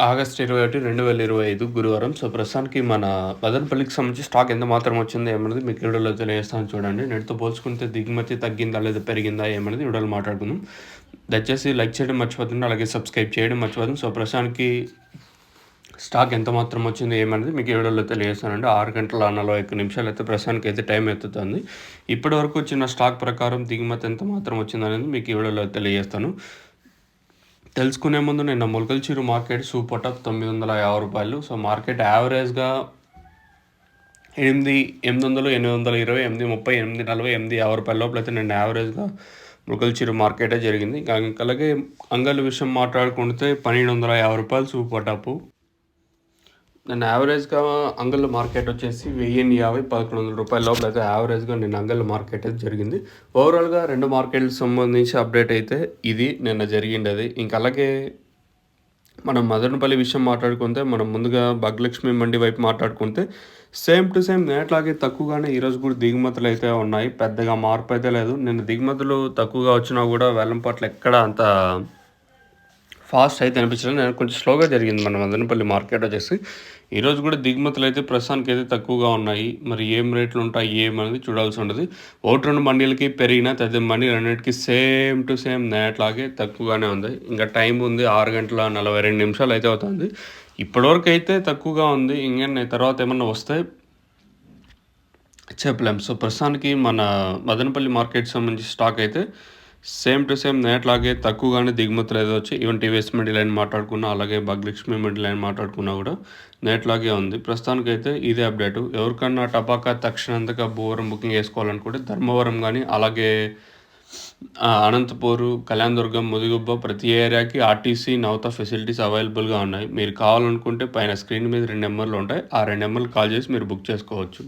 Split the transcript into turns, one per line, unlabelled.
August 21, 2025 గురువారం. ప్రస్తుతానికి మన మదనపల్లికి సంబంధించి స్టాక్ ఎంత మాత్రం వచ్చిందో ఏమన్నది మీకు ఈ వీడియోలో తెలియజేస్తాను చూడండి. నేటితో పోల్చుకుంటే దిగుమతి తగ్గిందా లేదా పెరిగిందా ఏమన్నది వీడియోలో మాట్లాడుకుందాం. దయచేసి లైక్ చేయడం మర్చిపోతుంది, అలాగే సబ్స్క్రైబ్ చేయడం మర్చిపోతుంది. ప్రస్తుతానికి స్టాక్ ఎంత మాత్రం వచ్చిందో ఏమన్నది మీకు ఈ వీడియోలో తెలియజేస్తానండి. 6 గంటల 41 నిమిషాలు అయితే ప్రస్తుతానికి అయితే టైం ఎత్తుతుంది. ఇప్పటి వరకు వచ్చిన స్టాక్ ప్రకారం దిగుమతి ఎంత మాత్రం వచ్చిందనేది మీకు ఈ వీడియోలో తెలియజేస్తాను. తెలుసుకునే ముందు నిన్న మొలకల్చూరు మార్కెట్ సూపర్ టాప్ రూ. 950. మార్కెట్ యావరేజ్గా 800, 820, 830, 840, 850 లోపల అయితే నిన్న యావరేజ్గా మొలకల్చూరు మార్కెటే జరిగింది. అలాగే అంగళ్ళ విషయం మాట్లాడుకుంటే రూ. 1250 సూపర్ టాపు. నేను యావరేజ్గా అంగళ్ళ మార్కెట్ వచ్చేసి 1050, 1100 లోపల అయితే యావరేజ్గా నేను అంగళ్ళ మార్కెట్ అయితే జరిగింది. ఓవరాల్గా రెండు మార్కెట్లకు సంబంధించి అప్డేట్ అయితే ఇది నిన్న జరిగింది. ఇంకా అలాగే మనం మదనపల్లి విషయం మాట్లాడుకుంటే మనం ముందుగా భాగ్యలక్ష్మి మండి వైపు మాట్లాడుకుంటే సేమ్ టు సేమ్ నేట్లాగే తక్కువగానే ఈరోజు కూడా దిగుమతులు అయితే ఉన్నాయి. పెద్దగా మార్పు అయితే లేదు. నిన్న దిగుమతులు తక్కువగా వచ్చినా కూడా వెల్లం పట్ల ఎక్కడ అంత ఫాస్ట్ అయితే అనిపించలేదు. నేను కొంచెం స్లోగా జరిగింది మన మదనపల్లి మార్కెట్ వచ్చేసి. ఈరోజు కూడా దిగుమతులు అయితే ప్రస్తుతానికి అయితే తక్కువగా ఉన్నాయి. మరి ఏం రేట్లు ఉంటాయి ఏమనేది చూడాల్సి ఉంటుంది. 1-2 మండీలకి పెరిగిన తదితర మండీలు అన్నిటికీ సేమ్ టు సేమ్ నేట్లాగే తక్కువగానే ఉంది. ఇంకా టైం ఉంది, 6 గంటల 42 నిమిషాలు అయితే అవుతుంది. ఇప్పటివరకు అయితే తక్కువగా ఉంది. ఇంకా తర్వాత ఏమన్నా వస్తే చెప్పలేం. ప్రస్తుతానికి మన మదనపల్లి మార్కెట్ సంబంధించి స్టాక్ అయితే సేమ్ టు సేమ్ నేట్లాగే తక్కువగానే దిగుమతులు ఏదో వచ్చి ఈవెన్ టీవీఎస్ మండీ లైన్ మాట్లాడుకున్నా, అలాగే భాగ్యలక్ష్మి మండీ లైన్ మాట్లాడుకున్నా కూడా నేట్లాగే ఉంది. ప్రస్తుతానికి అయితే ఇదే అప్డేటు. ఎవరికన్నా టపాకా తక్షణంతగా భూవరం బుకింగ్ వేసుకోవాలనుకుంటే ధర్మవరం కానీ, అలాగే అనంతపూరు, కళ్యాణదుర్గం, ముదిగుబ్బ ప్రతి ఏరియాకి ఆర్టీసీ, నౌతా ఫెసిలిటీస్ అవైలబుల్గా ఉన్నాయి. మీరు కావాలనుకుంటే పైన స్క్రీన్ మీద 2 నెంబర్లు ఉంటాయి. ఆ 2 నెంబర్లు కాల్ చేసి మీరు బుక్ చేసుకోవచ్చు.